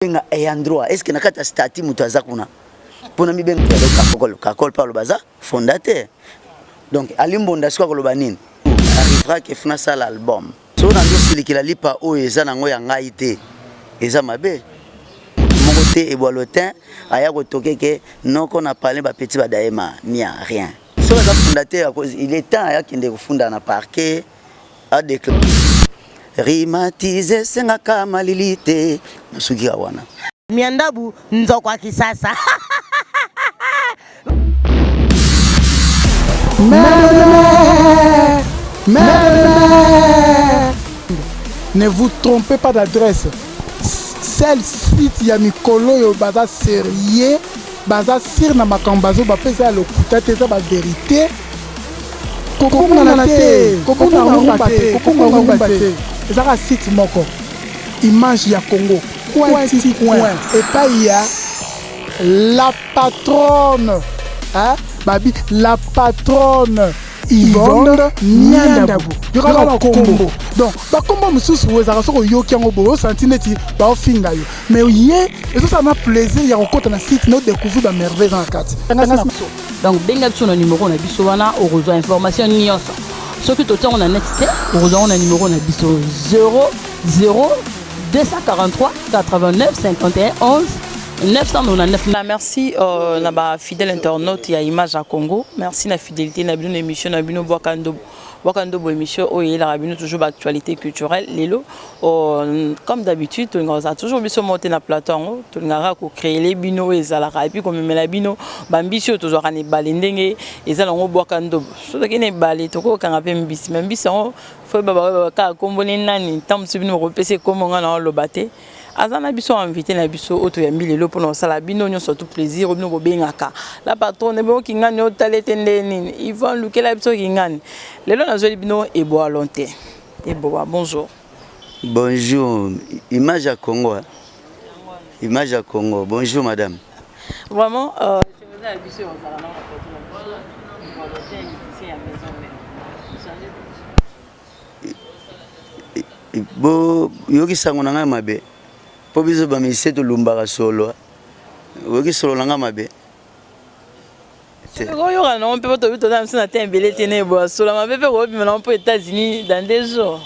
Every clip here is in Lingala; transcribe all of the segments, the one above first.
Benga ayandroa est-ce que nakata statut mutu aza kuna pona mi benga kakol par le bazar fondateur donc alimbonda siko koloba nini arrivera que fina ça l'album so na ndo silikila lipa o eza nango ya ngai te eza mabe mon côté et bolotin aya ko tokeke noko na parler ba petit ba daema ni a rien so le fondateur il est temps aya kinde ko funda na parquet a déclaré rimatize sengaka malilite nasukia wana miandabu nzokwa kisasa. Ne vous trompez pas d'adresse. Celle-ci ya mikolo yo baza sérieux baza sir na makambazo ba pesa le kutate za ba vérité. Kokonga te kokonga te ezaka site moko image ya Congo coin et pas il y a la patronne hein babi la patronne Yvonne Nyandabu yokala kombo donc ba kombo mususu wezaka soko yoki yango bo santineti ba ofinga yo mais yé et ça m'a plaisir ya kokota na site no découvrir ba merveille dans la carte donc benga biso na numéro na biso wana o rejoindre information nyonso soki totango na net te o rejoindre na numéro na biso 00 243 89 51 11 999. Merci na ba fidèle internaute ya Image à Congo. Merci na fidélité na bino émission na bino Wakando émission o la rabino toujours actualité culturelle lelo comme d'habitude on a toujours biso monter na plateau to ngara ko créer les bino ezalaka et puis comme mela bino bambisio toujours ane balendenge ezala ngo Wakando so kene balé to ko kanga pe mbisi faut baba ka kombone nani tamsu bino ko pese comme ngana lo baté azana biso invité na biso auto ya milelo pour nous sala bino nyo surtout plaisir bino ko bengaka la patronne bo kingani o talete ndeni Yvon lukela biso kingani lelo na zoli bino e bo alonté e bo bonjour Image à Congo hein? Image à Congo bonjour madame vraiment je vous ai biso bo yoki sango na ngai mabe po biso ba miseto lumbaka solo yoki solo na ngai mabe yo kana on peut pas to dans na tembele tene bo solo mabe pe ko bimana aux États-Unis dans des jours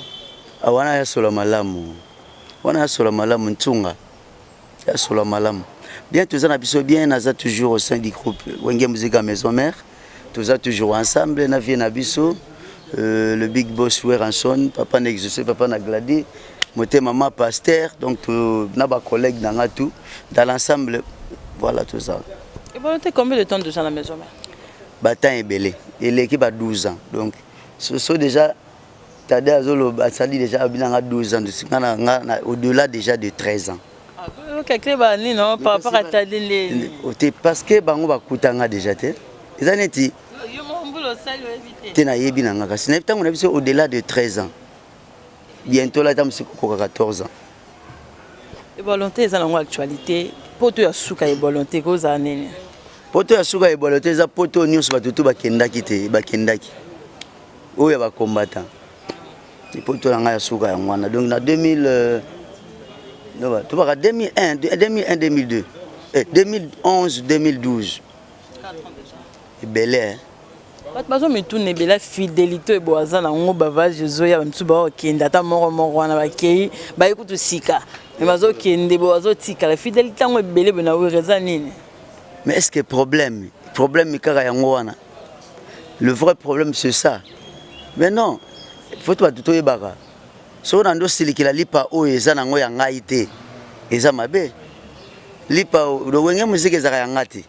wana ya solo malamu ntunga ya solo malamu bien tous na biso bien naza toujours au sein du groupe Wenge Musique Maison Mère tous toujours ensemble na vie na biso le big boss Weranson papa n'exaucé papa na gladi moté maman pasteur donc na ba collègue na tout dans l'ensemble voilà tout ça. Et bon tu combien de temps déjà à la maison mère? Batan et belé et l'équipe a 12 ans donc ce déjà Tade azolo basali déjà binanga 12 ans au-delà déjà de 13 ans. Ah OK ba ni non par rapport à Tade les parce que bango bakutanga déjà te ezaneti tena yebi nanga kasi na tango na biso au-delà de 13 ans bientôt là tam c'est 14 ans et volonté ça dans actualité poto ya suka et volonté cause anene poto ya suka et volonté za poto nyonso batutu bakendaki oya ba combattant poto nanga ya suka ya ngwana donc na 2000 non to ba 2001 2002 2011 2012 et belé bazo mitune bela fidélité boaza na ngo bava Jésus ya mtsu ba okenda ta moko wana bakei ba ekutu sika mais bazo kende boazo tika la fidélité ngo belé bena weza nini mais est-ce que problème kaka yango wana le vrai problème c'est ça mais non faut toi tout yebaka so na ndo silikila lipa o eza nango ya ngai te eza mabe lipa do Wenge Musique ezaka ya ngati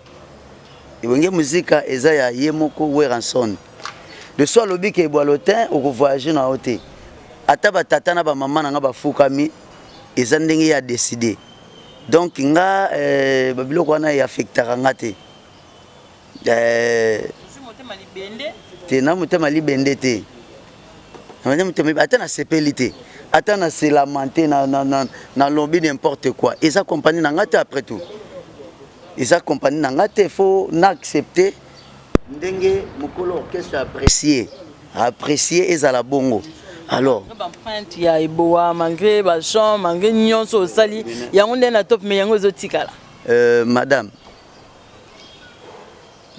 Wenge Musique eza ya yemoko Weranson de soit lobi ke bolotin o voyager na hotel ata ba tata na ba mama na nga ba fukami eza ndenge ya décider donc nga ba biloko wana ya affectaka ngate te na mutema libende te ata na sepelité ata na se lamenter na lobby n'importe quoi eza compagnie na ngate après tout eza compagnie na ngate faut n'accepter ndenge mukolo orchestre apprécier ezala bongo Alors empreinte ya eboa malgré ba champ malgré nyonso osali yango nde na top mais yango ezotikala madame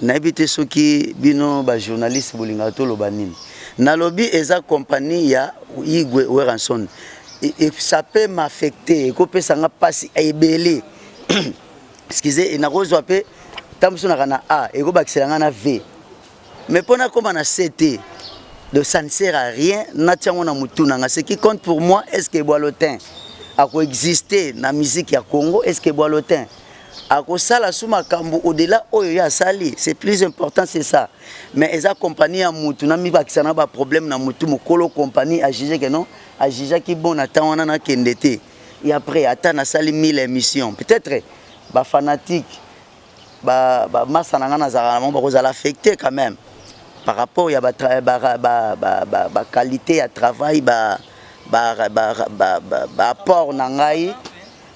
nayebi te soki bino bajournaliste bolingaka toloba nini nalobi eza compagnie ya Igwe Weranson et ça peut m'affecter ekopesanga mpasi ebele excusez nakozwa mpe tamosonaka na A ekobakiselanga na V mais mpona koma na CT donc ça ne sert à rien natiango na mutu nanga ce qui compte pour moi est-ce que Boalotin a coexisté na musique ya Congo est-ce que Boalotin akosala sous makambo au-delà oyo ya sali c'est plus important c'est ça mais eza compagnie ya mutu na mibakisana ba problème na mutu mokolo compagnie a jugé que non a jugé ki bon attend wana na kendete et après ata na sali 1000 émissions peut-être ba fanatique ba massa na ngana za ba kozala affecté quand même par rapport ya ba qualité ya travail ba apport na ngai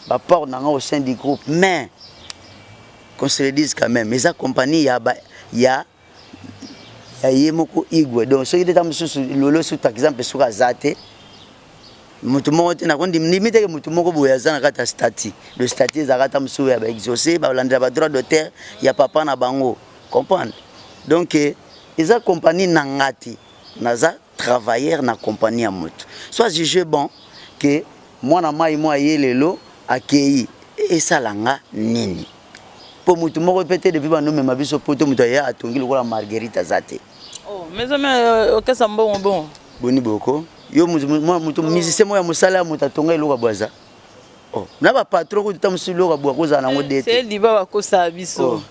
ba apport na ngai au sein du groupe mais qu'on se le dise quand même mais la compagnie ya yemoko Igwe donc ce qui est tam sous lolo sous par exemple sur azate mutu moko te na kondi limite ke mutu moko boya zana kata stati le stati zakata msou ya ba exaucer ba landela ba droit d'auteur ya papa na bango comprendre donc eza compagnie nangati naza travailleur na compagnie ya mutu soit jugé bon que moi na mai moi yelelo akei esalanga nini po mutu moko pete depuis ba nomema biso poto mutu ya atongi lokola Marguerite Zate oh mais okesa mbongo bon boni boko yo mutu musicien mo ya musala mutu atonga iloka bwaza oh na ba patron ko tutamusi loka bwa koza nango dete c'est liba ba kosa biso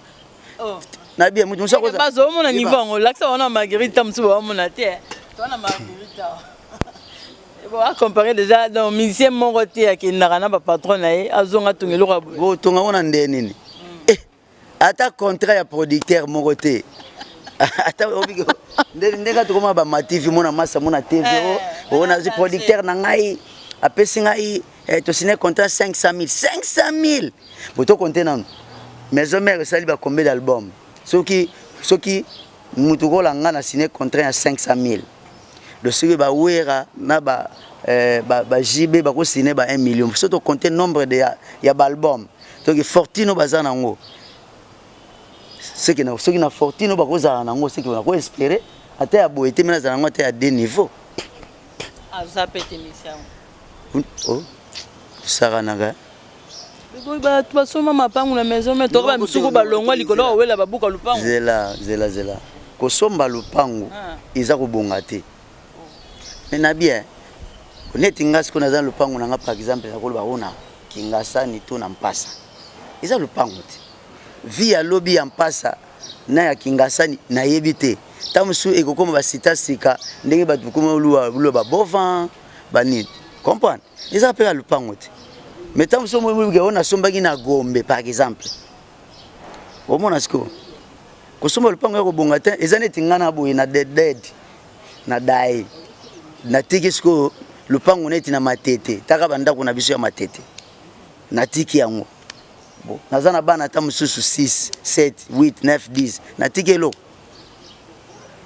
oh na bien mutu musako ba zo mona niveau ngo laksa wana Marguerite tamusi ba mona te to na Marguerite bon à comparer déjà dans musicien mon côté qui n'a rien pas patron na azonga tongelo ka bo tonga wana ndeni ata contrat ya producteur mon côté ata obigo ndeka to koma ba matifi mona massa mona TV on a producteur na ngai apesi ngai to signer contrat 500 000 poto compter nan maison mère sali ba combien d'albums soki mutu ko la ngana signer contrat ya 500 000 de ce que ba wera na ba JB ba ko signer ba 1 million surtout compter nombre de ya ba album donc Fortino bazana ngo ce qui na Fortino ba ko za na ngo ce qui na ko espérer ata ya boete mena za na ngo ata ya deux niveaux aza pete mission oh sara naga biko ba basoma mapangu na maison mais to ba misuko ba longwa likolo wela babuka lupangu zela ko somba lupangu iza ko bonga te mais na bien connaître ngas ko na za lupangu na nga par exemple na ko ba ona kingasa ni to na mpasa iza lupangu te via lobby ya mpasa na ya kingasani na yebite tamusu ekokoma ba sita sika ndenge batu koma luwa ba bovan banit comprendre eza pe lupango te mais tamusu mo ke ona sombaki na Gombe par exemple au mona sko ko somba lupango ya ko bonga te eza neti ngana boye na dead na dai na tikisko lupango neti na matete taka banda kuna biso ya matete na tiki yango bon nazana bana tamususu 6 7 8 9 10 na tikelo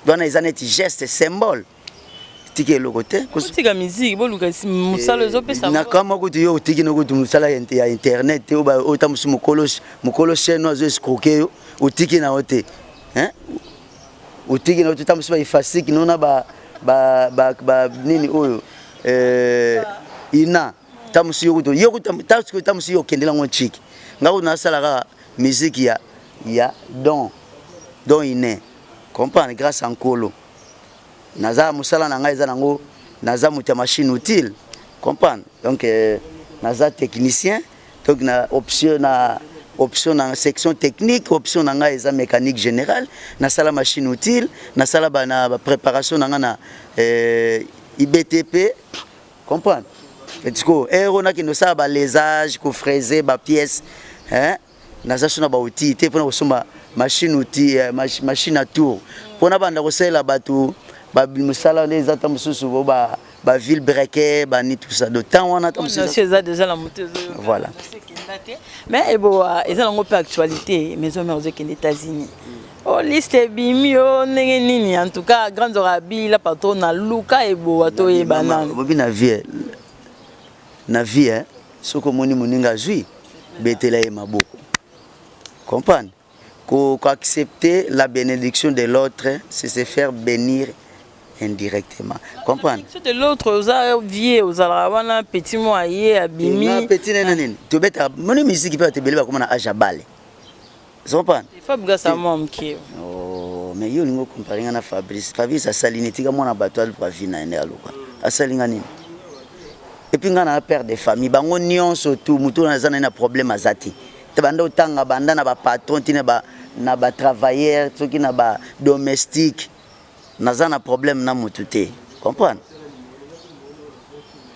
dona izaneti geste symbole tikelo côté kutika musique boluka musalo zopesa na kama kuti yo tiki no kuti musala ya internet te o tamusu mukolo chaîne ozo escroquer o tiki na ote hein o tiki na ote tamusu ba ifasiki nona ba nini oyo ina tamusu yo kuti tamusu yo kendela ngo chiki ngako na sala musique ya don iné comprendre grâce à Nkolo naza musala na ngai za nango naza muta machine utile comprendre donc naza technicien donc na option na section technique option na ngai za mécanique générale na sala machine utile na sala ba préparation na ngana IBTP comprendre etiko erona ki no sala ba lesage ko fraiser ba pièces hein naza suna ba outil te pona kosomba machine outil machine à tour pona banda kosela batu ba musala les ata mususu ba ville brequet ba ni tout ça de temps on a c'est ça déjà la montée voilà Mais bon, ils ont un peu actualité, mais ils ont aux États-Unis. Oh, liste bimio, nini, en tout cas, grande orabi, la patronne, Luka et Bo, ato et banane. Bobi na vie, ce que moni moninga zui, betela et maboko. Comprendre? Qu'accepter la bénédiction de l'autre, c'est se faire bénir indirectement. Comprendre? C'est l'autre, aux vieux, aux alawana, petit moyen, abimi. Petit nanani. Tu bête à mon musique qui peut te bélir comme on a ajabale. Tu comprends? Il faut que ça m'aime qui. Oh, mais yo ningo comparer na Fabrice. Fabrice a salinetika mona batwal pour vina ene aluka. A salinga nini? Et puis ngana père de famille, bango nyonso tout mutu na zana na problème azati. Tabanda otanga banda na ba patron tina ba na ba travailleur, soki na ba domestique. Naza na problème na mutu te. Comprendre?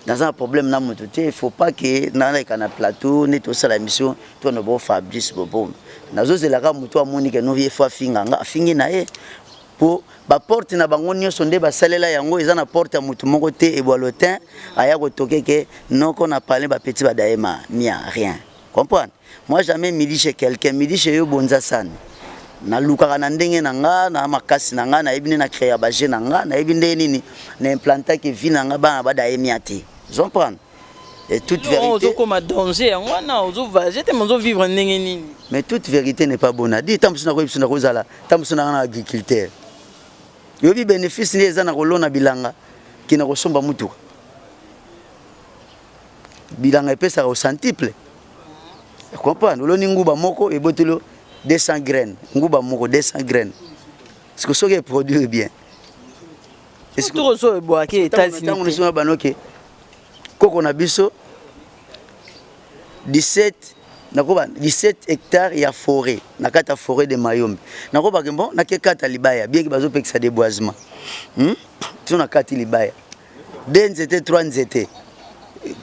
Dans un problème na mutu te, il faut pas que na na plateau ni to sala mission, to no bo Fabrice bobo. Nazo zelaka mutu amoni ke no vie fois finganga, fingi na e pour ba porte na bango nyonso nde ba salela yango eza na porte ya mutu moko te e bolotin aya ko toke ke non qu'on a parlé ba petit ba daema, nia rien. Comprendre? Moi jamais midi chez quelqu'un, midi chez yo bonza san. Na lukaka na ndenge na nga na makasi na nga na ebine na créer ba je na nga na ebine nini na implanter ke vie na nga ba daemia te. Vous comprenez? Et toute vérité. Comme danger, vivre mais toute vérité n'est pas bonne à dire. Tant que vous avez agriculteur. Il y a des bénéfices qui sont bilanga qui ne sont pas mutu. Bilanga est ça au centuple. Vous comprenez? Vous avez nguba moko et botelo 200 graines. Nguba moko 200 graines. Est-ce que ça est produit bien? Est-ce que vous avez bois qui est Koko na biso 17 hectares ya forêt na kata forêt de Mayombe nakoba ke bon na ke kata libaya bien ki bazo pekisa déboisement tu na kati libaya denzete 3 nzete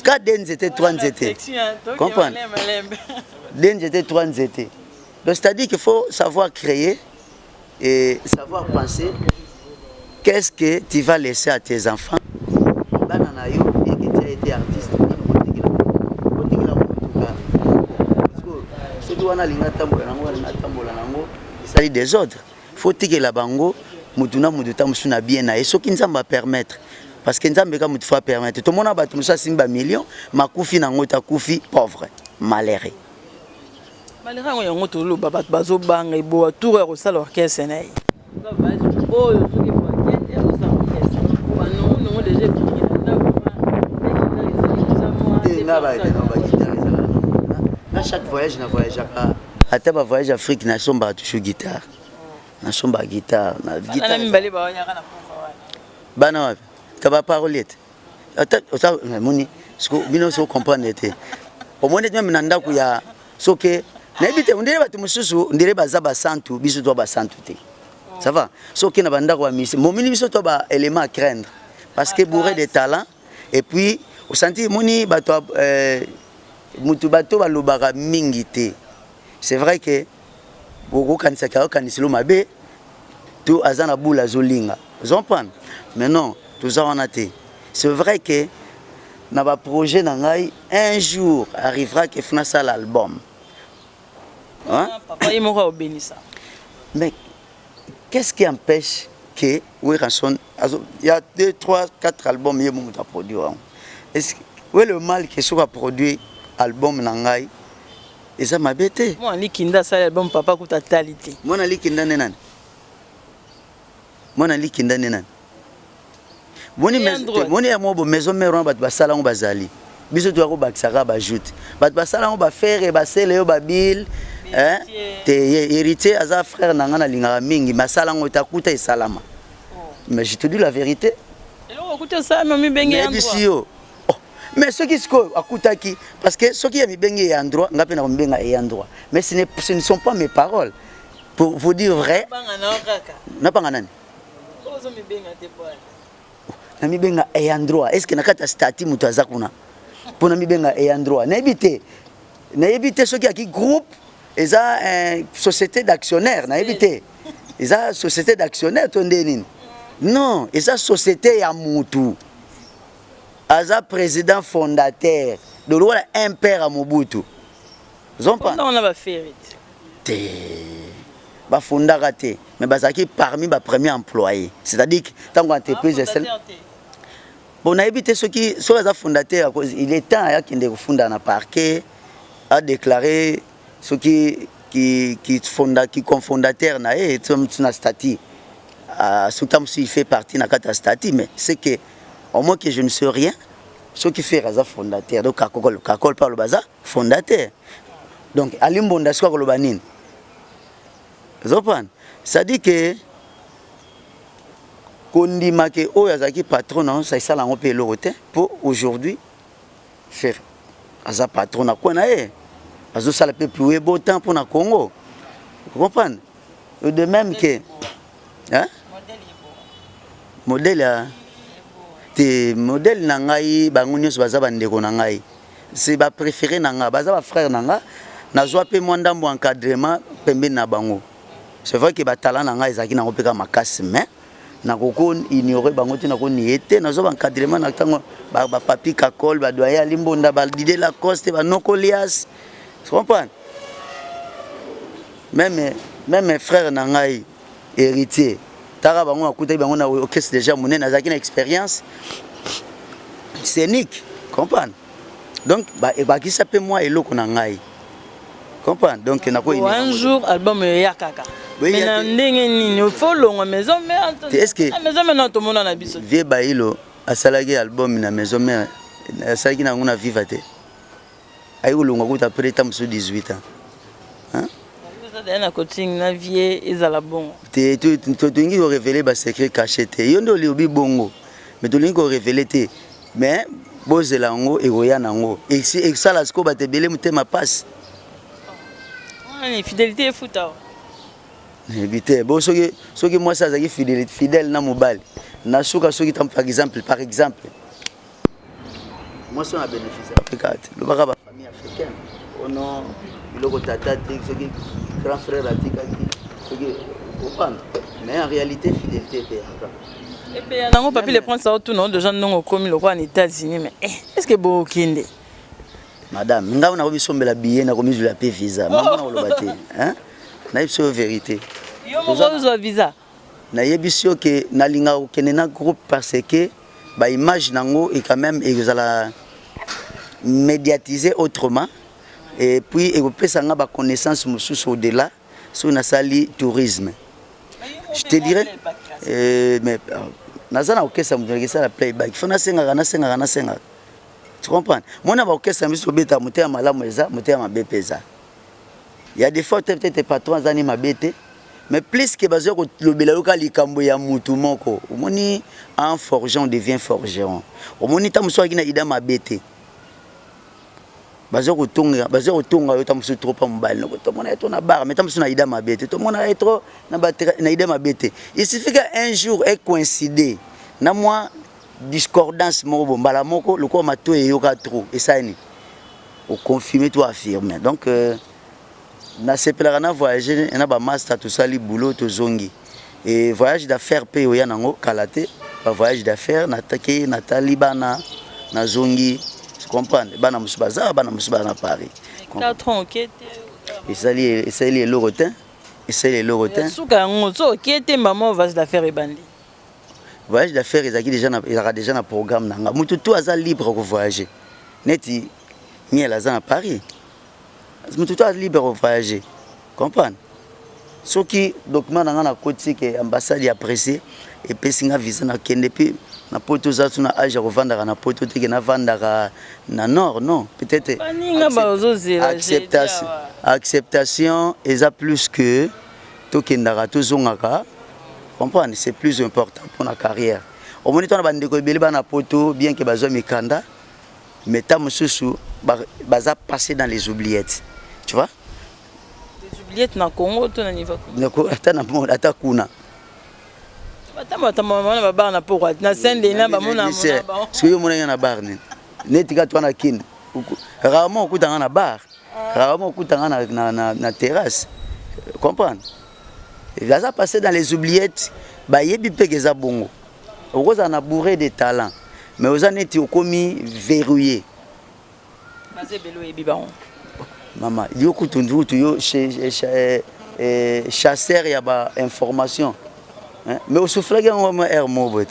ka denzete 3 nzete comprendre denzete 3 nzete donc c'est-à-dire qu'il faut savoir créer et savoir penser qu'est-ce que tu vas laisser à tes enfants bana na yo été artiste c'est des autres faut que la bango mutuna mututa musuna bien et ce qui nous va permettre parce que nzambe ka mutu fa permettre tout monde ba tumusa simba million makufi na ngota kufi pauvre malheureux malheureux yango to lo baba bazo banga ibo tour ya sala orchestre na oyo soki po akete o sa orchestre ba non déjà chaque voyage na voyage à ta voyage Afrique na somba toujours guitare na somba guitare na guitare bana wapi taba parolette ata ça moni sko bino so comprendre te au moins même na ndako ya soke na ebite ndire batu mususu ndire baza ba santu biso to ba santu te ça va soke na bandako wa misi momini biso to ba élément à craindre parce que bourré de talent et puis au senti moni bato mutu bato balobaka mingi te c'est vrai que boko kanisa ka kanisilo mabe to azana bula zolinga vous comprenez mais non tout ça on a été c'est vrai que na ba projet na ngai un jour arrivera que fina ça l'album hein papa il m'aura bénissa mais qu'est-ce qui empêche que oui ranson il y a 2 3 4 albums yé mon ta produit est-ce où est le mal que soit produit album nangai et ça m'a bêté moi likinda ça album papa kuta talité moi na likinda nenan moni ya mobo maison mère bat basala ngo bazali biso to ko bakisaka ba joute bat basala ngo ba faire ba sele yo ba bil hein te héritier aza frère nanga na linga mingi masala ngo takuta esalama mais je te dis la vérité et on écoute ça mais bengi endroit mais ce qui se akutaki parce que ceux qui a mis bengi et endroit ngape na benga et endroit mais ce ne sont pas mes paroles pour vous dire vrai na panga nani ozo mi benga te poa na mi benga et endroit est-ce que nakata stati mutu azakuna pour na mi benga et endroit na ebité ceux qui a qui groupe eza société d'actionnaires na ebité eza société d'actionnaires tondeni non eza société ya mutu Aza président fondateur de l'Ouala impère à Mobutu. Zompa. On a ba faire. Ba fonda raté, mais bazaki parmi ba premiers employés. C'est-à-dire que tant qu'entreprise est celle. Bon, on a évité ceux qui sont les fondateurs. Il est temps qu'il y ait des fondateurs dans le parquet à déclarer ceux qui sont fondateurs na statut. Surtout s'il fait partie de la statut, mais c'est que au moins que je ne sais rien, ceux qui font les fondateurs. Donc, Kakol parle de fondateur. Donc, Alimbonda soit le banin. Ça dit que Kondima ke Oyazaki patron, ça ça l'a payé le pour aujourd'hui faire Aza patron à quoi nae. Azo ça le peut plus beau temps pour na Congo. Vous comprenez? De même que hein? Modèle te modèle nangai bango nyos baza bandeko nangai. C'est ba préféré nanga, baza ba frère nanga. Nazwa pe mwanda mo encadrement pembe na bango. C'est vrai que ba talent nanga ezaki na kopeka makasi mais na koko ignorer bango te na ko niete nazwa encadrement na tango ba papi Kakol ba doya Limbonda ba Didier Lacoste ba Nokolias. Tu comprends? Même frère nangai héritier tara bango akuta bango na orchestre déjà monene nazaki na expérience scénique, comprends? Donc ba qui s'appelle moi eloko na ngai. Comprends? Donc un jour album ya kaka. Mais na ndenge nini il faut longa maison mère. Est-ce que maison mère tout monde na biso. Vie bailo asalaki album na maison mère asalaki na ngona vivate. Ayi longa kuta après tam sur 18 ans. Hein? Ça na coaching na vie ezala bon. Tu ngi ko révéler ba secret caché te. Yo ndo li bongo. Mais tu ngi ko révéler te. Mais bozelango e roya nango. Et si exala sko ba te belé mutema passe. Fidélité est fouta. Éviter. Bon, ce que moi ça c'est fidèle na mobile. Na souka ce qui par exemple, moi ça a bénéficié Afrique. Le baka ba famille africaine. Oh non, le ko tata ce qui grand frère atika ce qui comprendre. Mais en réalité fidélité est. Et bien nango papi le prendre ça tout non de gens non comme le quoi en États-Unis mais est-ce que beau kinde? Madame, nga na kobisombela billet na komizu la paix visa. Mama na kolobate, hein? Na yebso vérité. Yo mo zo visa. Na yebisio que na linga okene na groupe parce que ba image nango et quand même ezala médiatiser autrement et puis et pesa nga ba connaissance mususu au-delà sur na sali tourisme. Je te dirais mais nazana okesa mutengesa la playback. Il faut na senga. Tu comprends? Moi, je orchestre je suis moteur malamu eza, moteur ma bepeza. Il y a des fois peut-être patrons zani ma bete, mais plus que bazo ko lobela loka likambo ya mutu moko. Omoni en forgeron devient forgeron. Omoni tamuso akina ida ma bete. Bazo ko tonga yo tamuso trop pa mobile no to mona eto na bar, mais tamuso na ida ma bete. To mona etro na ida ma bete. Il suffit qu'un jour est coïncider. Na moi discordance moko mbala moko le ko mato e yoka trop et ça ni au confirmer toi affirmer donc na sepela na voyager na ba master tout ça li boulot to zongi et voyage d'affaires pe oya nango kalate ba voyage d'affaires na take na talibana na zongi tu comprends bana musubaza bana musuba na Paris 4 ans ok et ça li le rotin suka ngozo ok te maman voyage d'affaires et bandi. Voyage d'affaires, il aura déjà un programme. Mutu tout est libre pour voyager. Neti, miel à Paris. Mutu tout est libre pour voyager. Comprendre? Ce qui document dans la côte que l'ambassade apprécié et puis singa visa na kende puis na poto za tuna age revendre na poto te na vendre na nord non peut-être acceptation est plus que to kendara to zongaka. Comprendre, c'est plus important pour la carrière. Au moment où on a des na poto, bien que bazo mikanda, mais tam susu baza passer dans les oubliettes. Tu vois? Les oubliettes na Congo to na niveau. Nako ata kuna. Maman na bar na pourquoi na sende na ba mona mona ba. Ce que yo mona na bar ni. Netika to na kin. Rarement okuta na bar. Rarement okuta na terrasse. Comprendre? Il va passer dans les oubliettes, bah yebi pegeza bongo. Rose en a bourré de talents, mais aux années tu commis verrouillé. Basé belo yebi baon. Maman, yo kutundu tu yo chasseur ya ba information. Mais au souffle on air mobile.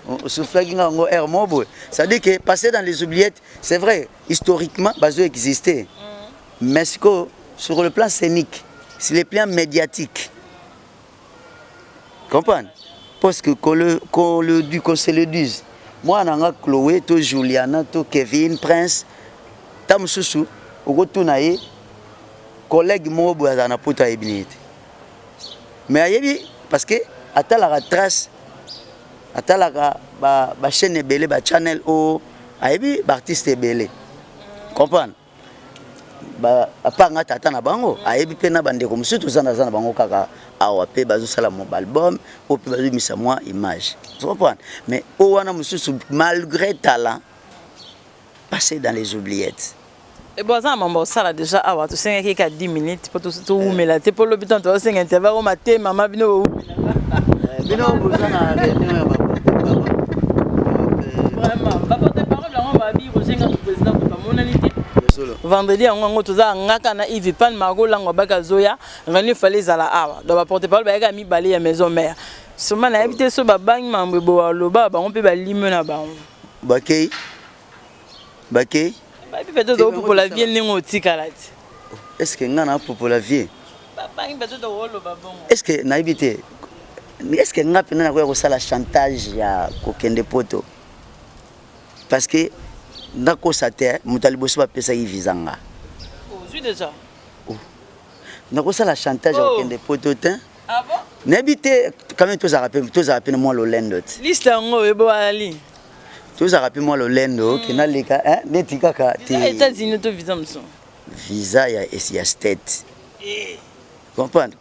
Au souffle on air mobile. Ça dit que passer dans les oubliettes, c'est vrai, historiquement bazo existait. Mais sur le plan scénique, sur le plan médiatique. Comprendre? Parce que qu'on se le dise. Moi, nanga Chloé, to Juliana, to Kevin, Prince, tam susu, ogotunaye, collègue mo boazana pota ebinité. Mais ayebi parce que atala trace, atala ba chaîne belé, ba channel o, ayebi ba artiste belé. Comprendre? Ba apanga tata na bango, ayebi pe na bande comme surtout zana bango kaka awa pe bazo sala mon album, o pe bazo misa moi image. Tu comprends? Mais o wana mususu malgré talent passer dans les oubliettes. Et bon ça maman ça là déjà awa tu sais qu'il y a 10 minutes pour tout mais là t'es pour le bitan toi c'est intervalle au matin maman bino bino bozana vraiment papa tes paroles là on va vivre au président pour monalité. Vendredi on toza ngaka na Yves Pan Magola ngobaka zoya ngani fallait zala awa donc ba porte parole ba yaka mi balé ya maison mère soma na habité so ba bang mambo bo loba ba on peut ba lime na ba bakay ba peut-être pour la vie ningo tikalati est-ce que ngana pour la vie ba bang peut-être wolo ba bon est-ce que na habité est-ce que ngapa na ko sala chantage ya kokende poto parce que ndako sate mutaliboso ba pesa yivizanga aujourd'hui déjà ndako sala chantage okende pototin ah bon n'habite quand même tous rappelle moi le lendot liste ngo ebo ali tous rappelle moi le lendo qui na leka netika ka te États-Unis to visa mso visa ya state comprendre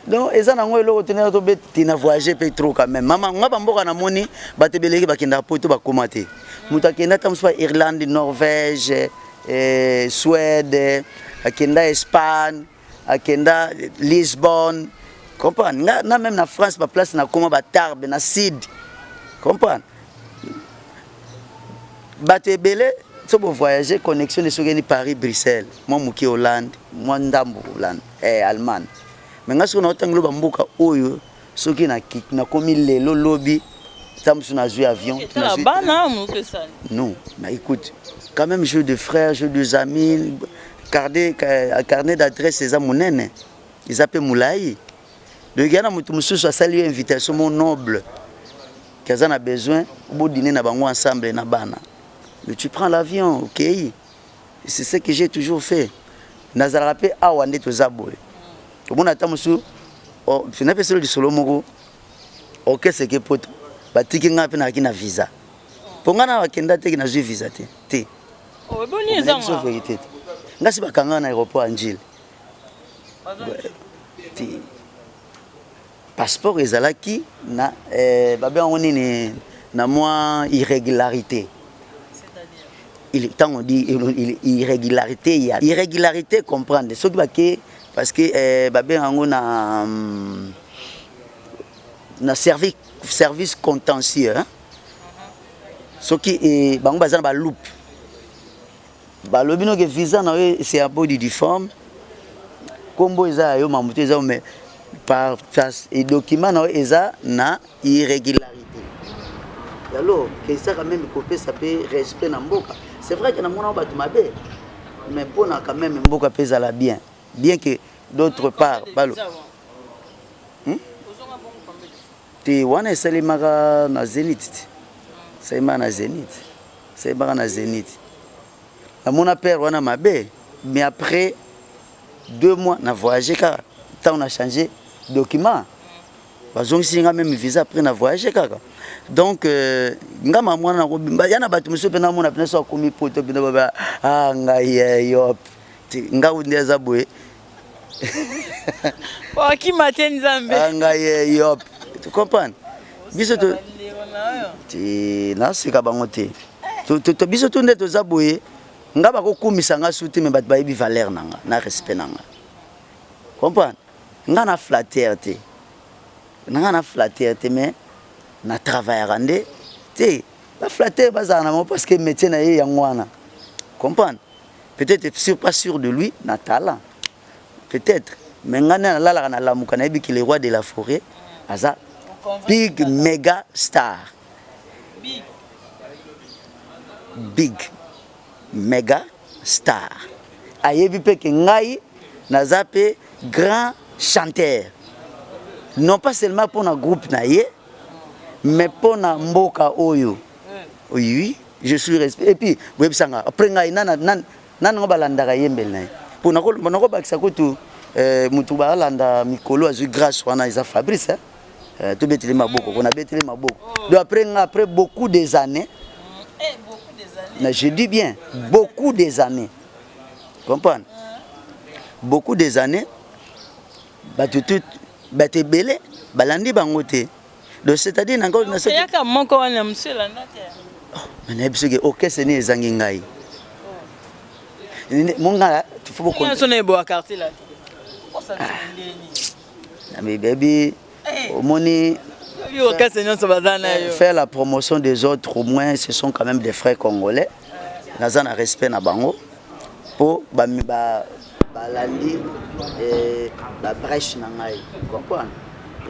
donc eza nango eloko tenir to beti na voyager pe trop quand même maman ngaba mboka na moni batebeleki bakenda poto bakomate mutu akenda tamusu Irlande, Norvège, Suède, akenda Espagne, akenda Lisbonne, comprendre? Na même na France ba place na koma ba Tarbes na Sud, comprendre? Batebele so bo voyager connexion de sogeni Paris Bruxelles, moi muki Hollande, moi ndambo Hollande, Allemagne. Mais ngaso na otanglo ba mboka oyo soki na komi lelo lobby tamusu na jouer avion non mais écoute quand même jeu de frères jeu de amis carnet d'adresse eza monene ils appellent moulai donc yana mutu mususu asali invitation mon noble kaza na besoin bo dîner na bango ensemble na bana mais tu prends l'avion OK c'est ce que j'ai toujours fait nazala rappé awa nde tozaboy omona tamusu o fina peselo di solo moko OK c'est que poto batiki nga pe na kina visa ponga na wakenda te kina visa te oh boni ezanga vérité nga si bakanga na aéroport Angile ti passeport ezalaki na babe ngoni ni na moi irrégularité il tant on dit irrégularité comprendre ce qui va que parce que babe ngona na service contentieux hein ce qui bango bazana ba loupe ba lobino que visa na c'est un peu difforme kombo eza yo mamuto eza mais par et document na eza na irrégularité alors que ça quand même copé ça peut respect na mboka c'est vrai que na mona ba tumabe mais pour na quand même mboka pesa la bien que d'autre part balo te wana esalemaka na Zénith saima na Zénith saima na Zénith na mona père wana mabe mais après 2 mois na voyager car tant on a changé document bazongisi nga même visa après na voyager kaka donc ngama mwana na kobimba yana batu muso pe na mona pe so komi poto pe ba ngai yop nga undeza boye wa ki maten zambe ngai yop tu comprends biso to ti na sika bango te to biso to ndeto za boye nga ba ko kumisa nga suti me bat ba ibi valeur nanga na respect nanga comprends nga na flatter te nga na flatter te mais na travailler rande te ba flatter bazana mo parce que métier na ye yangwana comprends peut-être pas sûr de lui, na talent. Peut-être. Mais ngana la na lamuka na qui le roi de la forêt, aza big méga star. Big méga star. Ayebi pe ke ngai naza pe grand chanteur. Non pas seulement pour un groupe naie, mais pour un mboka oyo. Oui, je suis respecté. Et puis, vous savez, après ngai nan balandaka yembel naie. Pour nako bakisa ko tu mutu balanda mikolo azu grâce wana isa Fabrice hein. To beteli maboko, on a beteli maboko. Donc après beaucoup des années. Mais je dis bien beaucoup des années. Comprendre? Beaucoup des années. Bate belé balandi bangote. Donc c'est-à-dire encore na c'est yaka moko wana monsieur la ndate. Mais biso ke orchestre ni ezangi ngai. Monga tu faut beaucoup. On sonne boa quartier là. Mais baby moni faire la promotion des autres au moins ce sont quand même des frères congolais. Nazana respect na bango pour balandi la brèche na ngai. Comprendre?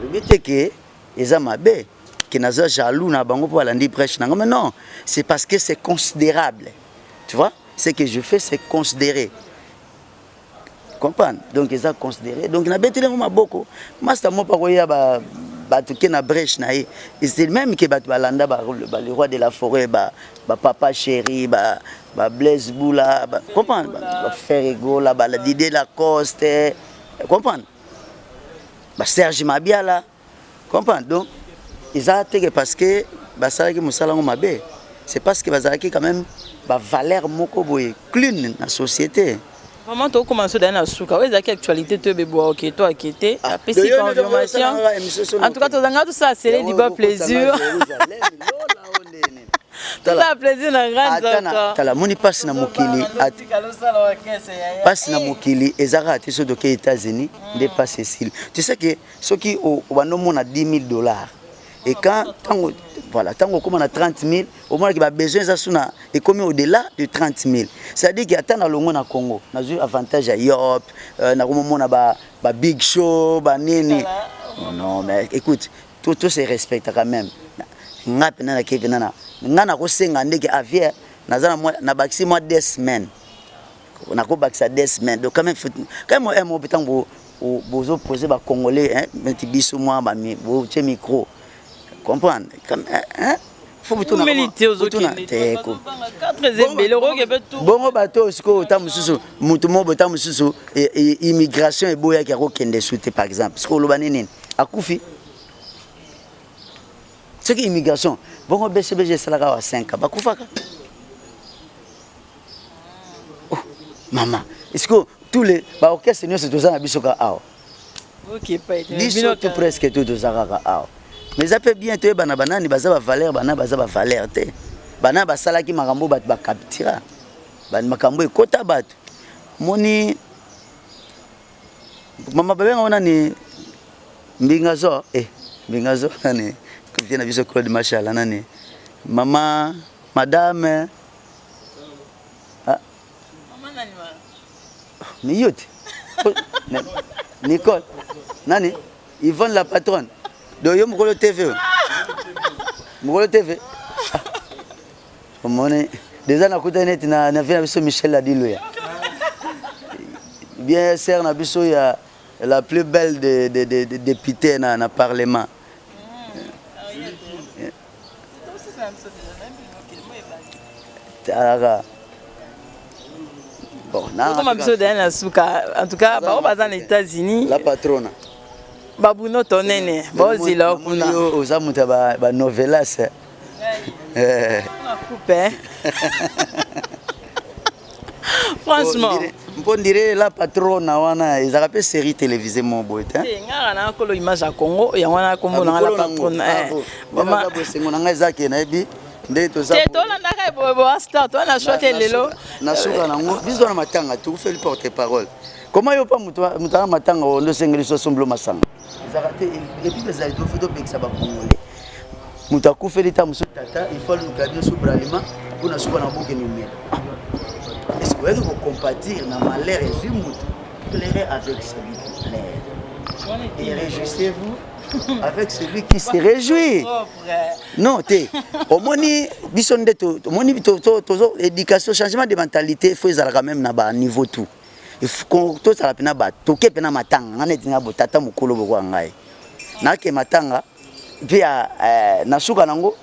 Le but est que eza mabe que naza jaloux na bango pour balandi brèche na ngai. Mais non, c'est parce que c'est considérable. Tu vois? Ce que je fais c'est considéré. Comprendre? Donc ils ont considéré. Donc na betele mo maboko. Master mo pa koya ba tuke na brèche na ye. C'est même que balanda le roi de la forêt papa chéri Blaise Boula, comprendre? Ferrego là la Didier Lacoste, comprendre? Serge Mabiala, comprendre? Donc ils ont été parce que ça qui musala mabe. C'est parce que bazaki quand même valeur moko boye clean na société. Vraiment tu commences dans la souka, ouais zaki actualité te bebo OK toi inquiété, PC confirmation. En tout cas tu as tout ça c'est du bon plaisir. Tout ça plaisir na grande tala moni passe na mokili. Passe na mokili ezara te so doke États-Unis de pas Cécile. Tu sais que ceux qui au banomona $10,000 et quand voilà, tant qu'on commence à 30 000, au moins qu'il y a besoin de ça, et comme au-delà de 30 000. C'est-à-dire qu'il y a tant de monde au Congo. On a eu avantage à Yop, on a Big Show, Nini. Non, mais écoute, tout se respecte quand même. On a des semaines. On a des semaines. Donc quand même, vous posez les Congolais, micro. Comprendre comme hein faut tout na militer aux autres bon bateau siko tamususu mutu mobo tamususu immigration et boya ki akokende souté par exemple siko loba nini akufi c'est que immigration bon BCBG salaka wa 5 bakufaka oh maman est-ce que tous les orchestres nous c'est tous na bisoka awa OK pas été presque tout deux araka awa. Mais ça peut bien te banana ni baza ba valeur bana baza ba valeur te bana basala ki makambo bat ba captura ban makambo ekota bat moni mama bebe ngona ni mbingazo mbingazo nani kufia na biso Claude Machala nani mama madame mama nani ma ni yote Nicole nani Yvonne la patronne. Donc yo mukolo TV. Mukolo TV. Omone déjà na kuta net na vient biso Michel Adiloya. Bien sœur na biso ya la plus belle des députés na parlement. Bon, en tout cas, on va dans les États-Unis. La patronne. Babuno tonene, bozila kuna. Oza muta ba novelas. On coupe. Franchement, on dirait la patronne wana, ils appellent série télévisée mon boy. Ngara na kolo image ya Congo, ya wana kombo na la patronne. Maman bosengo na ngai zaki na bi. Ndeto za. Te tola ndaka bobo star, toi na choqué lelo. Na suka na ngo, biso na matanga tu fais le porte-parole. Comment yo pas mutana matanga ondo sengeli so somblo masanga. Zarate et puis les alto photo beksa ba congolais. Mutaku felita musu tata, il faut le garder sous bralima pour na suka na boke ni mela. Est-ce que voyez que vous compatir dans malheur et zimut, pleurez avec celui qui pleure. Et réjouissez-vous avec celui qui se réjouit. Non, au moni, éducation, changement de mentalité, il faut quand même na niveau tout. Il faut qu'on tout ça la ba toke pena matanga, on est na botata mukolo boko ngai. Na ke matanga, puis na suka nango,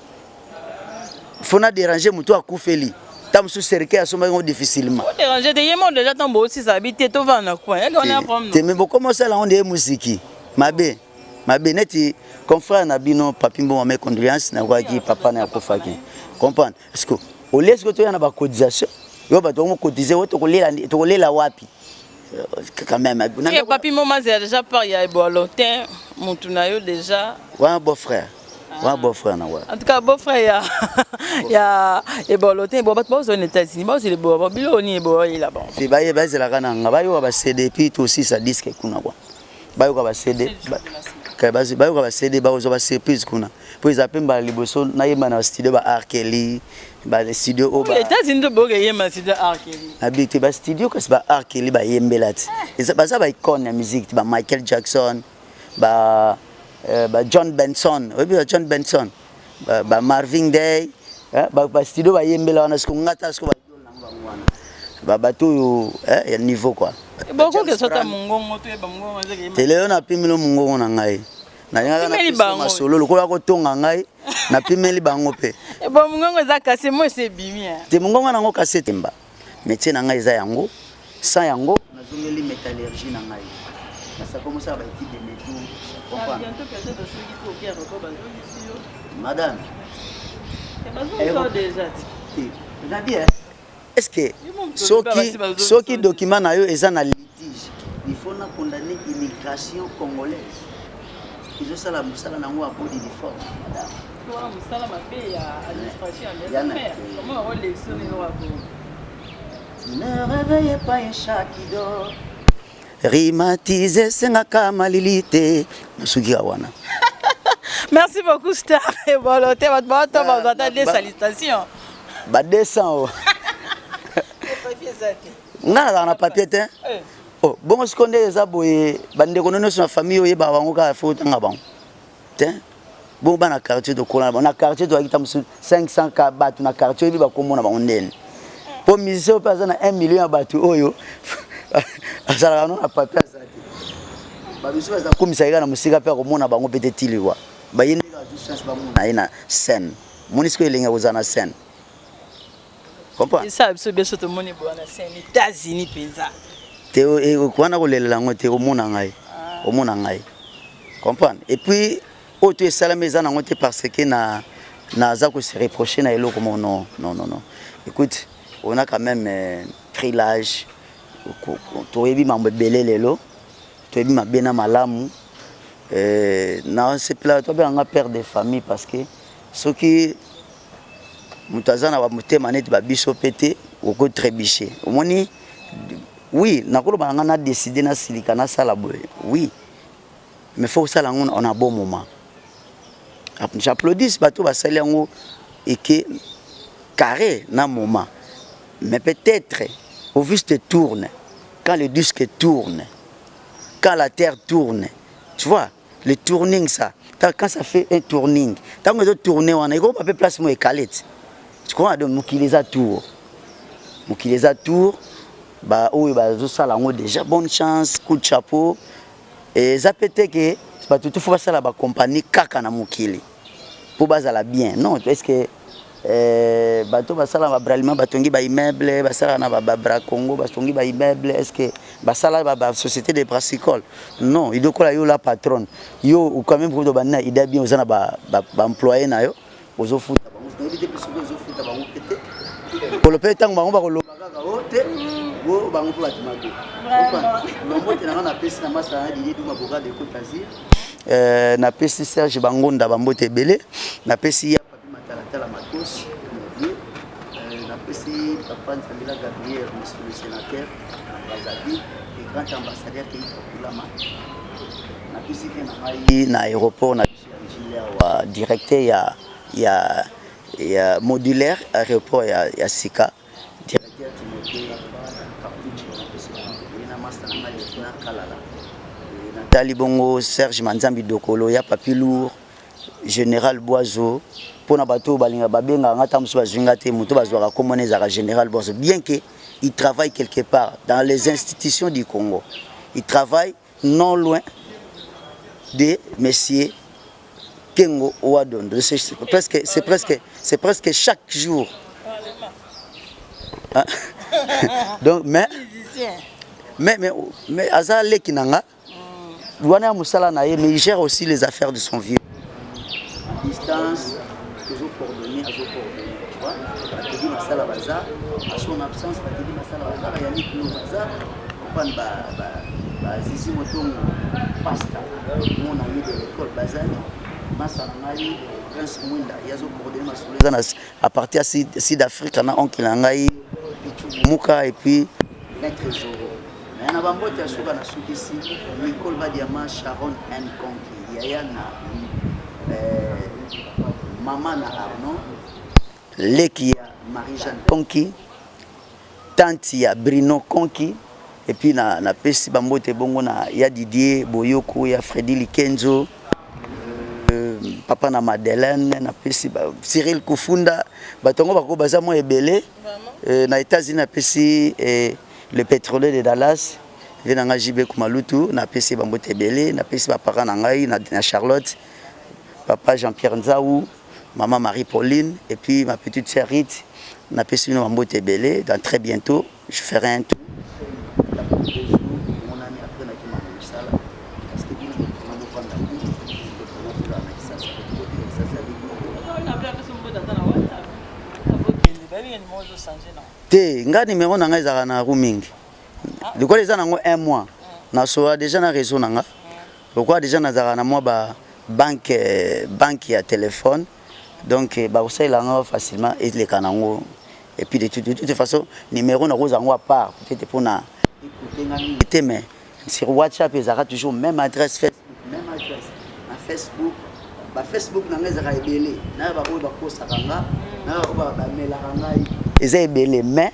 faut na déranger mutu akufeli. Tam sous cercle à sommer difficilement. Déranger des yémons déjà tant beau si ça habite tout va na quoi. On a un problème. Mais beaucoup comment ça là on est musique. Mabe neti confrère na bino papimbo ma condoléances na kwa ki papa na kofaki. Comprendre? Parce que au lieu que tu y na ba cotisation, yo ba to mo cotiser to kolela wapi. Quand même. Et papimbo ma déjà par ya Bolontin, mon tunayo déjà. Ouais un beau frère. Ouais beau frère na ouais. En tout cas beau frère ya et Bolontin bon pas aux États-Unis, bah c'est le beau biloni beau il là-bas. Puis ba c'est la kana ba yo ba CD puis aussi ça disque kuna quoi. Ba yo ba CD. Kabazi ba yo ba CD ba zo ba surprise kuna. Pour ils ba liboso na yema na studio ba Arkeli ba le studio o ba. Les États-Unis de boga yema studio Arkeli. Habité ba studio que ba Arkeli ba yembelati. Et ça ba icône la musique ba Michael Jackson ba John Benson, oui John Benson, ba Marvin Gaye, ba studio ba yembela wana siku ngata siku ba bato ya niveau quoi. Beaucoup que soit mungongo to ba mungongo nzeke. Tele na pimilo mungongo na ngai. Na nyanga na solo lokola ko tonga ngai na pimeli bango pe. E ba mungongo za kase mo se bimi. Te mungongo na ngo kase temba. Métier na ngai za yango, sans yango nazongeli métallurgie na ngai. Na ça commence à ba étude de métaux. Madame, est-ce que ceux qui documentent na litige, il faut condamner l'immigration congolaise. Ils ont ça la musala nango à body difforme, madame. Ne réveillez pas un chat qui dort. Rimatize senga malilite musugira wana. Merci beaucoup Star et Bolontin votre bonne va attendre des salutations. Ba 200. Ngana na papier te. Oh, bon ce qu'on est aboye bande kono na famille oyeba bango ka faut tanga bango. Te. Bon bana quartier de Kola, na quartier to akita musu 500 ka batu na quartier bi ba komona bango ndene. Po mise au na 1 million batu oyo. Azala na papier azati. Ba biso za komisaika na musika pe ko mona bango peut-être liwa. Ba yene ka chance ba mona ina scène. Monisco elenga kozana scène. Comprends? Ça biso biso to moni bo na scène États-Unis penza. Teo e kwana ko lelela ngo te ko mona ngai. O mona ngai. Comprends? Et puis auto salama ezana ngo te parce que na za ko se reprocher na eloko mo non. Écoute, on a quand même pris l'âge. Toyebi mambo belé lelo toyebi mabena malamu na c'est plat to bien père de famille parce que ceux qui mutazana ba mutema net ba biso pété au ko trébicher omoni oui na ko ba ngana décider na silika na sala boy oui mais faut ça là on a bon moment j'applaudis bato ba sali ngo et que carré na moment mais peut-être au juste tourne, quand le disque tourne, quand la terre tourne, tu vois, le tourning ça, quand ça fait un tourning, tant que tu tournes, on a pas de place moi calette. Tu crois donc Moukileza tour, bah oui bah ça là on déjà bonne chance, coup de chapeau et ça peut être que pas tout faut pas ça la compagnie kaka na Moukili pour bazala bien, non est-ce que bato basala ba bralima batongi ba immeuble basala na ba bra Congo batongi ba immeuble est-ce que basala ba société de brassicole non il doit kola yo la patronne yo ou quand même pour to bana ida bien osana ba employé na yo ozo futa bango to éviter que ozo futa bango pété pour le pétang bango ba ko lobaka ka ote go bango pour batima ko vraiment no na pesi na masa na didi duma boga de Côte d'Azur na pesi Serge Bangonda bambote belé na pesi la matos, la PC, Papa Nzamila Gabriel, monsieur le sénateur, Bazabi, le grand ambassadeur qui est pour la main. La PC qui est dans l'aéroport, na directeur, il y a modulaire, aéroport, il y a Sika, directeur Timothée, Nathalie Bongo, Serge Manzambi Dokolo, ya Papi Lourd, Général Boiseau, pour na bateau balinga babenga ngata musu bazwingate muto bazwaka komone za Général Boiseau, bien que il travaille quelque part dans les institutions du Congo. Il travaille non loin de messieurs Kengo Ouadon. C'est presque chaque jour. Hein? Donc mais Aza Lekinanga, Douana Moussala Naye, mais il gère aussi les affaires de son vieux. Distance, toujours coordonné, tu vois. Bateli Masala Baza, à son absence, Bateli Masala Baza, il y a Yannick Lou Baza, Zizi Motongo, Pasta, on a eu de l'école Bazani, Massanangaï, Prince Mwinda, il y a coordonné à partir de Sud-Afrique, on a Oncle Langaï, Mouka et puis Maître Zoro. Mais on a Bambote à Souka na Soukisi, Nicole Badiama, Sharon N. Konki, Yayana, Maman na Arnaud, Lekia Marie-Jeanne Konki, Tantia Brino Konki, et puis na Pesi Bambote Bongo na ya Didier Boyoko, ya Freddy Likenzo, Papa na Madeleine, na Pesi Cyril Koufunda, Batongo Bako Bazamo Ebele, na États-Unis na Pesi le pétrolier de Dallas, Venanga Jibe Kumalutu, na Pesi Bambote Ebele, na Pesi Papa Nangai, na Charlotte, Papa Jean-Pierre Nzaou, Maman Marie-Pauline, et puis ma petite sœur Rite, na Pesi Bambote Ebele, dans très bientôt, je ferai un tour. Te nga numéro nanga ezaka na roaming. Lokola eza nango 1 mois. Na soa déjà na réseau nanga. Lokola déjà nazaka na moi ba banque ya téléphone. Donc ba osala nga facilement et les kanango. Et puis de toute façon numéro na roza ngo à part peut-être pour na écouter nga mais sur WhatsApp ezaka toujours même adresse Facebook, même adresse na Facebook. Ba Facebook nanga ezaka ebele. Na ba ko ba posta kanga. Na ba melaka ngai. Eza ebele mais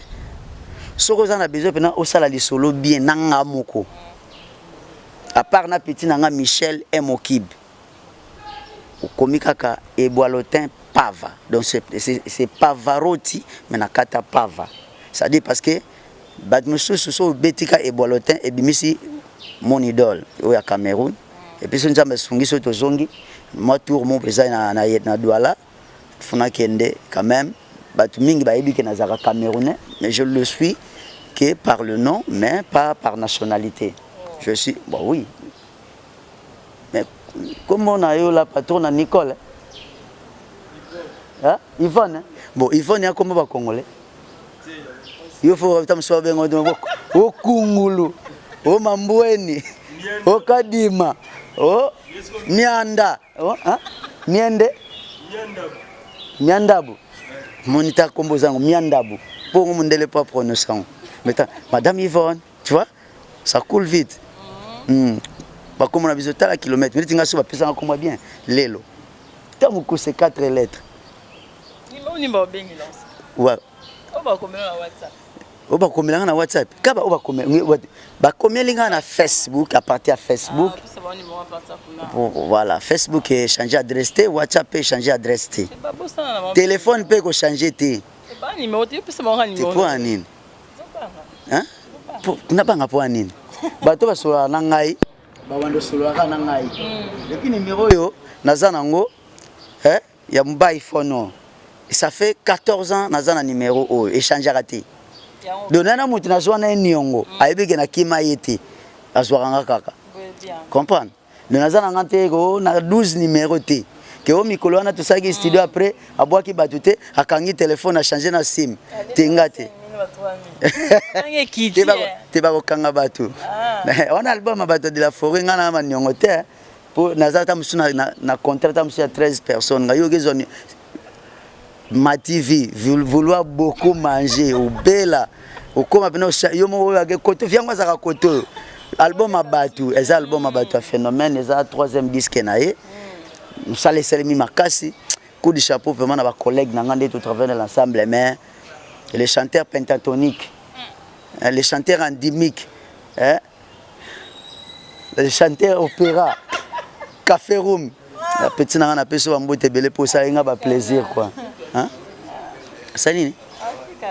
soko za na besoin pena osala lisolo bien nanga moko à part na petit nanga Michel Mokib okomikaka Eboalotin Pava donc c'est Pavarotti mais na kata Pava ça dit parce que badmusu so betika Eboalotin et bimisi mon idole au ya Cameroun et puis sonja mesungi so tozongi moi tour mon président na Douala funa kende quand même Mingi baebi ke nazara camerounais, mais je le suis que par le nom, mais pas par nationalité. Je suis, bon oui. Mais comment on a eu la patronne Nicole? Hein? Yvonne. Hein? Bon, Yvonne, il y a comment va congolais? Il faut que tu sois bien au Kungulu, au Mamboueni, au Kadima, au Mianda, hein? Miende? Miandabu. Monita Kombozango, Miandabu. Pour ne me pas prononcer. Madame Yvonne, tu vois, ça coule vite. Bah, comme on a besoin de kilomètres, mais tu as besoin de bien. Lélo. Tu as ces 4 lettres. Ouais. On va combien na WhatsApp. Kaba on va combien ba combien linga na Facebook à partir de Facebook. Voilà, Facebook est changé adresse T, WhatsApp est changé adresse T. Téléphone peut ko changer T. Ba numéro T peut savoir un numéro. Pour anine. Hein? Pour na banga pour anine. Bato ba sola na ngai, ba wando sola na ngai. Depuis numéro yo naza nango ya mobile phone. Ça fait 14 ans naza na numéro o échanger raté. Donana mutu na zwana niongo ayebeke na kima yete azwanga kaka comprendre donazana ngante ko na 12 numéro te ke o mikolo na tosaki studio après abwaki batute akangi téléphone a changer na sim tengate te ba ko kanga batu on album bato de la forêt ngana ma niongo te pour nazata musuna na contrat musu ya 13 personnes ngayo gezoni Ma TV, vouloir beaucoup manger, au bela, au comme maintenant, yomo yage koto, viens moi ça koto. Album à Batou, les albums à Batou phénomène, les 3e disque naé. Nous salé Selmi Makasi, coup de chapeau vraiment à ma collègue n'angandé tout travers de l'ensemble mais les chanteurs pentatoniques, les chanteurs endémiques, chanteur opéra, café room. La petite n'a pas su m'emboîter belé pour ça, il y a plaisir quoi. Hein? Ça n'est pas.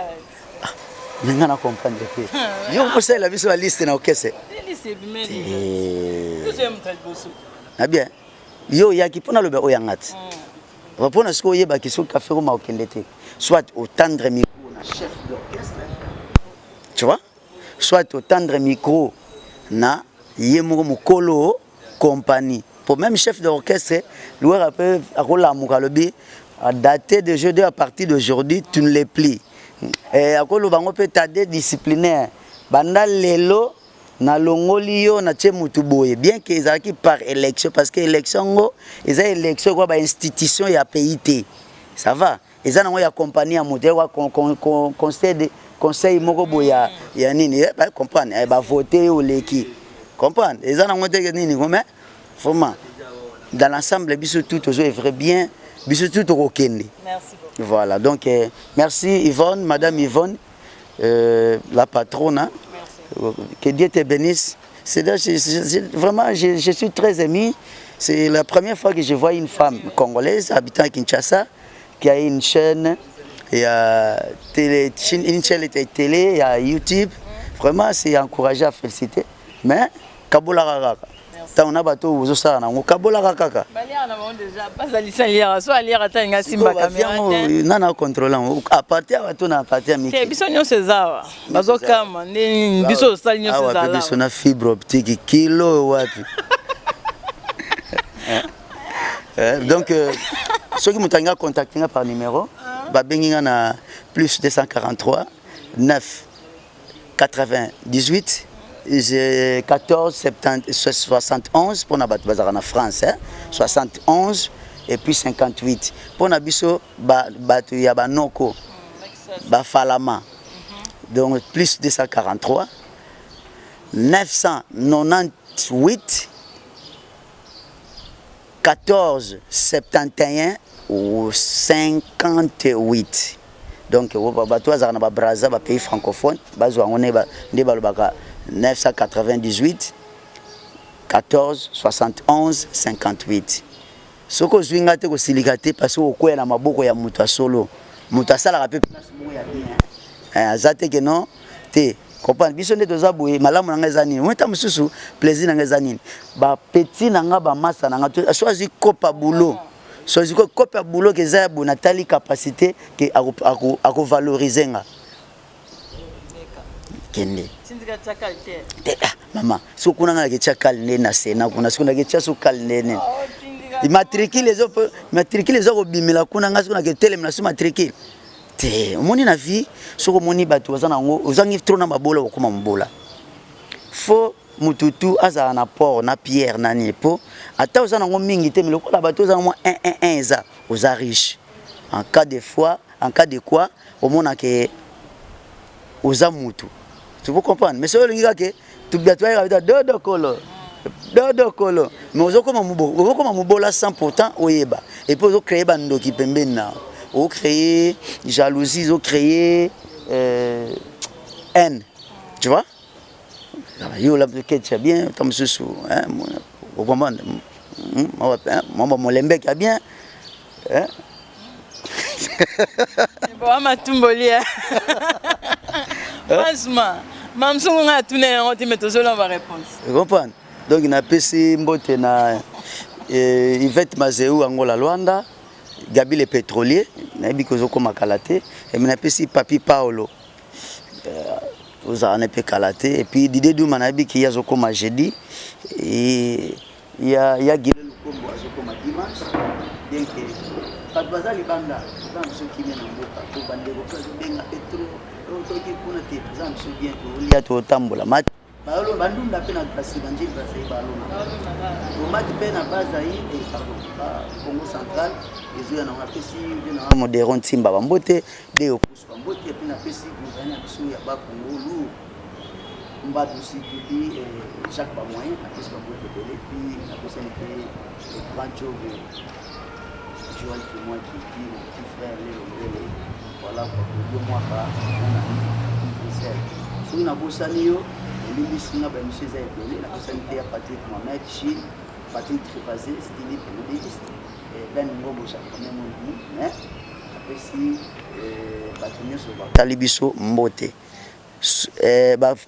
Je ne comprends pas. Je ne sais pas si la liste est caisse. Ah bien. Yo ya qui pona le be oyangat. Va pona ce que yeba qui sur café room au kendete. Soit au tendre micro na chef d'orchestre. Tu vois? Soit au tendre micro na yemuro mukolo compagnie. Pour même chef d'orchestre, lui rappelle à la mukalobi à dater de jeudi à partir d'aujourd'hui, tu ne les plies. Et à quoi le bango peut t'aider disciplinaire. Banda lelo na longoli yo na tie mutu boye bien que ezaki par élection parce que élection ils a élection quoi ba institution ya PIT. Ça va. Ils ont ya compagnie à mutu wa conseil moko boya ya nini ba comprendre ba voter ou leki. Comprendre. Ils ont ngote nini comment vraiment dans l'ensemble biso tout toujours vrai bien biso tout okende. Merci beaucoup. Voilà, donc merci Yvonne, Madame Yvonne, la patronne. Hein. Merci. Que Dieu te bénisse. Vraiment, je suis très ému. C'est la première fois que je vois une femme congolaise habitant à Kinshasa qui a une chaîne, une chaîne télé, il y a YouTube. Vraiment, c'est encouragé à féliciter. Mais, Kabola Raraka. On a bateau aux osara na ngokabola kaka balia na déjà pas à lire soit lire atanga simba caméra nana contrôlant à partir bateau na partir mi ke biso nyo César bazo kama ni biso sali nyo César ah biso na fibre optique kilo wapi donc ceux qui m'ont contacté par numéro ba benginga na plus 243 9 98 14 70 71 pour na bazara na France hein? 71 et puis 58 pour na biso batu ya banoko ba falama donc plus 243 998 14 71 ou 58 donc batu bazara na ba Brazza ba pays francophone bazwa ngone ba ndebalobaka 998 14 71 58. Ce que je vais te siligate parce que au coin na maboko ya mutu solo mutu asala ka pe place mo ya bien azate que non te comprendre biso nde toza boye malamu na ngezani mweta mususu plaisir na ngezani ba petit na nga ba masa na nga choisi kopa boulot choisi kopa boulot que za bo natali capacité que à valoriser nga kende maman so kuna nga ke chakal ne na sena kuna so kuna ke chaso kal ne matricule les autres bimela kuna nga so kuna ke tele na so matricule te moni na vie so ko moni batu bazana ngo ozangi trop na mabola okoma mbola fo mututu aza na port na pierre na nipo ata ozana ngo mingi te meloko la batu ozana mo 1 za oza riche en cas de foi en cas de quoi au mona ke oza mutu. Tu peux comprendre. Mais c'est le gars qui tu dois être dodo kolo. Mais on comme mubola 100% oyeba. Et puis on créer bando qui pembe na. On créer jalousie, on créer haine. Tu vois? Yo la c'est bien comme ce hein. Au moment maman molembe qui a bien hein. Bon ma tumbolia. Franchement, mam songa tune on te mettre solo va réponse. Vous comprenez? Donc il a pesi mbote na Yvette Mazeu Angola Luanda, Gabi le pétrolier, na bikozo ko makalate et na pesi Papi Paolo. Vous en pe kalate et puis Didé Douma na bi ki yazo ko ma jeudi et il y a Guilé Lukombo azoko ma dimanche. Donc pas bazali banda, ba mso ki mena mboka ko bande ko benga petro. Donc qui kuna te exemple so bien to lia to tambola mat baolo bandunda pena kasi banji basa balona to mat pena baza yi e Congo central ezo na ngapesi vina modéron timba bambote de okusu bambote pena pesi gouvernement biso ya ba Congo lu mbadu sikidi Jacques Bamoyen apesi bambote belé puis na kosani pe le grand job Joël que moi qui dit mon petit frère les voilà pour 2 mois pas si na bosani yo Limbisina, monsieur Zay Belé, la personnalité à Patrick Mohamed, Chine, Patrick Trépazé, Stili Pénodiste, Ben Ngobocha, quand même, mais après si Patrick Soba. Talibiso Mbote.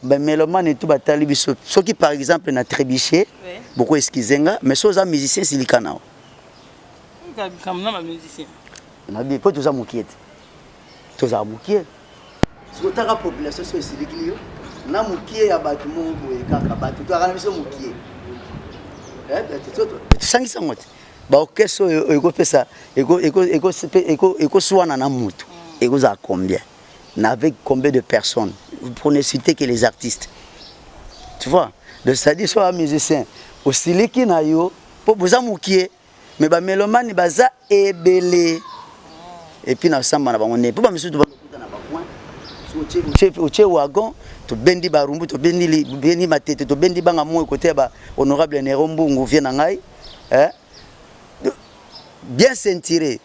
Mélomane et tout, Talibiso. Ceux qui, par exemple, n'a trébiché, beaucoup esquizenga, mais ceux qui sont musiciens, c'est les canaux. Comme non, musicien. On a bien pas tous à moukiet. Tous à moukiet. Si vous avez la population, c'est les clients. Na mukie ya batu mungu ekaka batu to akana biso mukie sangisa ngote ba okeso eko pesa eko swana na mutu eko za combien avec combien de personnes pour ne citer que les artistes, tu vois, de c'est-à-dire soit musicien osiliki na yo po boza mukie mais ba mélomane baza ebele et puis na samba na bango ne po ba misu to ba kuta na ba point so wagon to bendi barumbu to bendi matete to bendi banga mo côté ba honorable Nerombungu vient na ngai bien s'intirer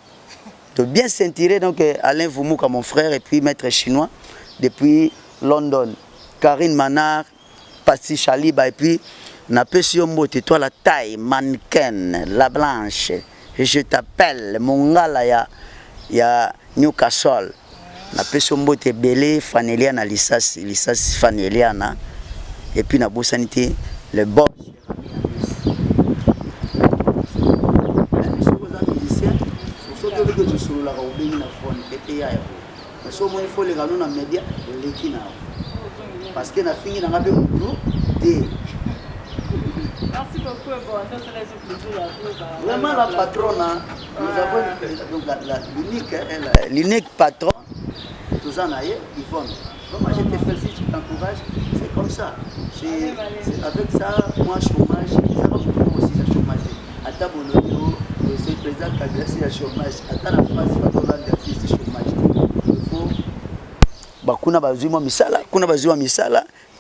donc Alain Voumouka mon frère et puis maître chinois depuis London, Karine Manard, Patti Chaliba et puis na pesio mbote toi la taille mannequin la blanche je t'appelle mongala ya Newcastle. Na peso mbote belé Faneliana lisasi Faneliana et puis na bosanité le boss parce que na fini na ngabe mutu de. Merci beaucoup pour vraiment la patronne nous avons l'unique patron tous en ailleurs, Yvonne. Moi je te félicite, je t'encourage, c'est comme ça. C'est avec ça, moi chômage, ça va beaucoup aussi le chômage. À ta boulot, c'est le président qui a versé le chômage. À ta la France, il va te rendre le chômage. Il faut. Bah, kuna bazuma misala,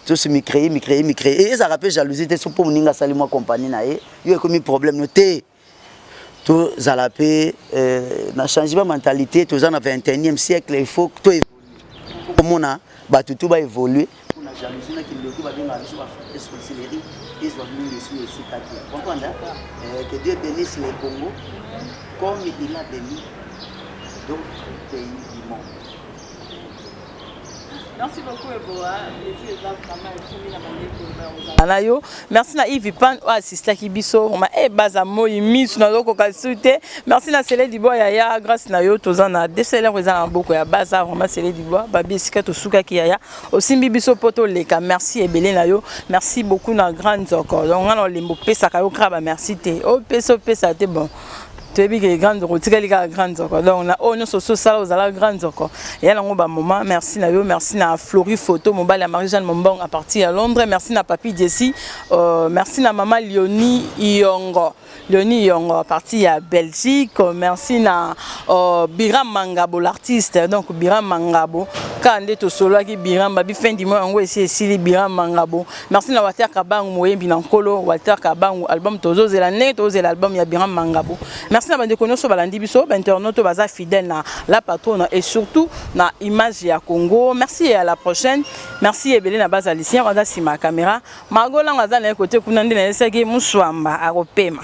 tout se créer. Et ça rappelle jalousie, c'est pour nous salir moi compagnie naé. Il y a comme un problème noté. Tout ça la paix, na changement mentalité, tout ça dans le 21e siècle, il faut que tout évolue. Comme on a, tout va évoluer. On a jalousie qui le va bien aller sur la sorcellerie, ils ont mis les sous ici. Vous comprenez? Que Dieu bénisse les Congo comme il a béni d'autres pays du monde. Merci beaucoup Eboa. Merci na Yves Pan assista Kibiso ma baza moi miss na loko kasute. Merci na Célé Dibois ya grâce na yo tozana déceler na boko ya baza vraiment Célé Dibois babi sika to suka ki ya osimbi biso poto leka merci ebele na yo. Merci beaucoup na grande encore. Donc on a lembo pesa ka yo kraba merci te. O pesa te bon. Tu es bien grande, tu es grande encore. Donc on a on so ça aux la grande encore. Et là on va moment merci na yo, merci na Flori photo mon bal à Marie-Jeanne Mombong à partir à Londres, merci na papi Jessie, merci na maman Léonie Iongo à partir à Belgique, merci na Biram Mangabo l'artiste donc Biram Mangabo quand to solo qui Biram babi fin du mois on ici Biram Mangabo. Merci na Walter Kabang moyembi na nkolo Walter Kabang album tozo zelane tozo l'album ya Biram Mangabo. Merci na bande kono so balandi biso internaute baza fidèle na la patronne et surtout na image ya Congo. Merci et à la prochaine. Merci ebele na base alicien on a si ma caméra. Magola ngaza na côté kuna ndine seki muswamba akopema.